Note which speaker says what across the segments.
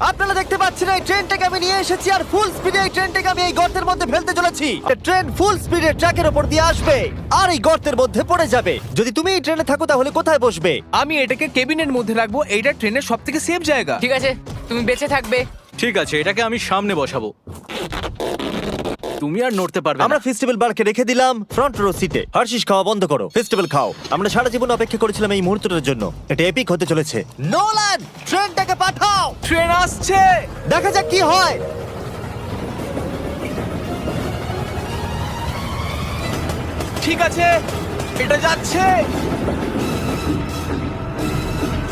Speaker 1: আপনারা দেখতে পাচ্ছেন এই ট্রেনটাকে আমি নিয়ে এসেছি আর ফুল স্পিডে এই ট্রেনটাকে আমি এই গর্তের মধ্যে ফেলতে চলেছি। ট্রেন ফুল স্পিডে ট্র্যাকের উপর দিয়ে আসবে আর এই গর্তের মধ্যে পড়ে যাবে। যদি তুমি এই ট্রেনে থাকো তাহলে কোথায় বসবে?
Speaker 2: আমি এটাকে কেবিনের মধ্যে রাখবো, এইটা ট্রেনের সব থেকে সেফ জায়গা।
Speaker 3: ঠিক আছে, তুমি বেঁচে থাকবে।
Speaker 4: ঠিক আছে, এটাকে আমি সামনে বসাবো। তুমি আর নড়তে পারবে
Speaker 1: আমরা
Speaker 4: না।
Speaker 1: ফেস্টিভ্যাল বারকে রেখে দিলাম ফ্রন্ট রো সিটে। হার্শিস খাওয়া বন্ধ করো, ফেস্টিভ্যাল খাও। আমরা সারা জীবন অপেক্ষা করেছিলাম এই মুহূর্তটার জন্য। এটা এপিক হতে চলেছে। নোলান, ট্রেনটাকে পাঠাও।
Speaker 2: ট্রেন আসছে।
Speaker 1: দেখা যাক কি হয়।
Speaker 2: ঠিক আছে, এটা যাচ্ছে।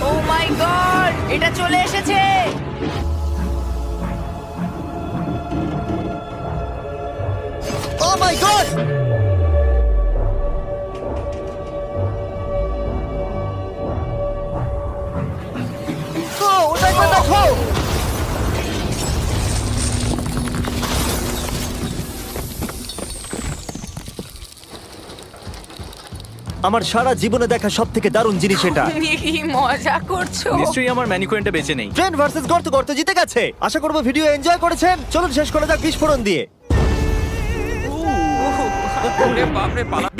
Speaker 3: ও মাই গড, এটা চলে এসেছে।
Speaker 1: ও মাই গড! ওটা একবার দেখো। আমার সারা জীবনে দেখা সব থেকে দারুণ জিনিস এটা।
Speaker 3: তুমি কি মজা করছো?
Speaker 4: নিশ্চয়ই আমার ম্যানিকুইনটা বেঁচে নেই।
Speaker 1: ট্রেন ভার্সেস গর্ত, গর্ত জিতে গেছে। আশা করবো ভিডিও এনজয় করেছেন। চলুন শেষ করে যাক বিস্ফোরণ দিয়ে।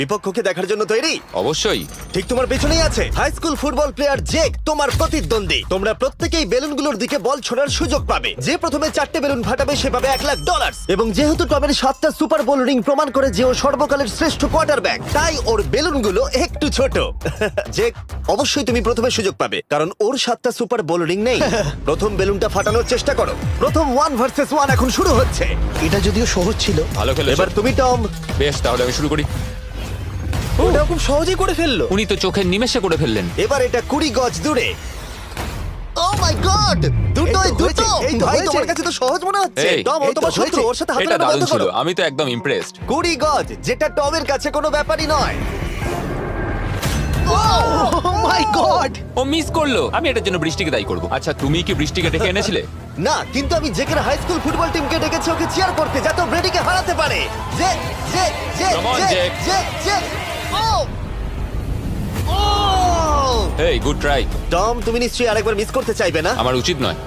Speaker 1: বিপক্ষকে দেখার জন্য তৈরি?
Speaker 5: অবশ্যই।
Speaker 1: ঠিক তোমার পেছনেই আছে high school football player Jake, তোমার প্রতিদ্বন্দ্বী। তোমরা প্রত্যেকেই বেলুনগুলোর দিকে বল ছোড়ার সুযোগ পাবে। যে প্রথমে 4টে বেলুন ফাটাবে সে পাবে $1,00,000। এবং যেহেতু টমের 7টা সুপার বোল রিং প্রমাণ করে যে ও সর্বকালের শ্রেষ্ঠ কোয়ার্টারব্যাক, তাই ওর বেলুনগুলো একটু ছোট। জেক, অবশ্যই তুমি প্রথমে সুযোগ পাবে কারণ ওর 7টা সুপার বোল রিং নেই। প্রথম বেলুনটা ফাটানোর চেষ্টা করো। প্রথম 1 ভার্সেস 1 এখন শুরু হচ্ছে।
Speaker 6: এটা যদিও সহজ ছিল।
Speaker 5: ভালো খেলেছো।
Speaker 1: এবার তুমি টম।
Speaker 5: বেশ, তাহলে আমি শুরু করি।
Speaker 1: ওটা খুব সহজেই করে ফেললো।
Speaker 5: উনি তো চোখের নিমেষে করে ফেললেন।
Speaker 1: এবার এটা 20 গজ দূরে। ও মাই গড! দুটোই দুটো। এই ভাই, তোমার কাছে তো সহজ মনে হচ্ছে।
Speaker 5: এই,
Speaker 1: টম, ও তোমার শত্রু, ওর সাথে হাত
Speaker 5: এটা
Speaker 1: মেলানো
Speaker 5: দারুণ
Speaker 1: বন্ধ
Speaker 5: ছিল,
Speaker 1: করো।
Speaker 5: আমি তো একদম ইমপ্রেসড।
Speaker 1: 20 গজ, যেটা টমের কাছে কোনো ব্যাপারই নয়।
Speaker 6: ও মাই গড!
Speaker 5: ও মিস করলো। আমি এটার জন্য বৃষ্টিকে দায়ী করব। আচ্ছা, তুমি কি বৃষ্টিকে ডেকে এনেছিলে?
Speaker 1: না, কিন্তু আমি জেকের হাই স্কুল ফুটবল টিমকে ডেকেছি ওকে চিয়ার করতে, যাতে ও ব্রেডিকে হারাতে পারে। জে জে জে
Speaker 5: Come on,
Speaker 1: জে
Speaker 5: Jake.
Speaker 1: জে জে। ও ও!
Speaker 5: এই, গুড ট্রাই।
Speaker 1: টম, তুমি নিশ্চয়ই আরেকবার মিস করতে চাইবে না?
Speaker 5: আমার উচিত নয়।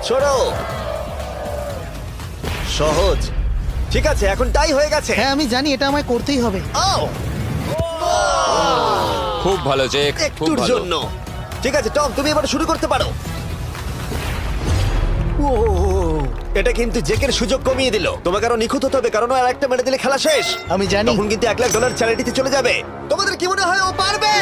Speaker 1: ছোড়ো। সহজ। ঠিক আছে, এখন টাই হয়ে গেছে।
Speaker 6: হ্যাঁ, আমি জানি এটা আমায় করতেই হবে।
Speaker 1: ও!
Speaker 5: খুব ভালো জেক, খুব
Speaker 1: একটুর
Speaker 5: ভালো।
Speaker 1: জন্য। ঠিক আছে টম, তুমি এবার শুরু করতে পারো। ও, এটা কিন্তু জেকের সুযোগ কমিয়ে দিল। তোমাকে আরো নিখুঁত হতে হবে কারণ আর একটা মেরে দিলে খেলা শেষ।
Speaker 6: আমি জানি।
Speaker 1: তখন কিন্তু $1,00,000 চ্যারিটিতে চলে যাবে। তোমাদের কি মনে হয় ও পারবে?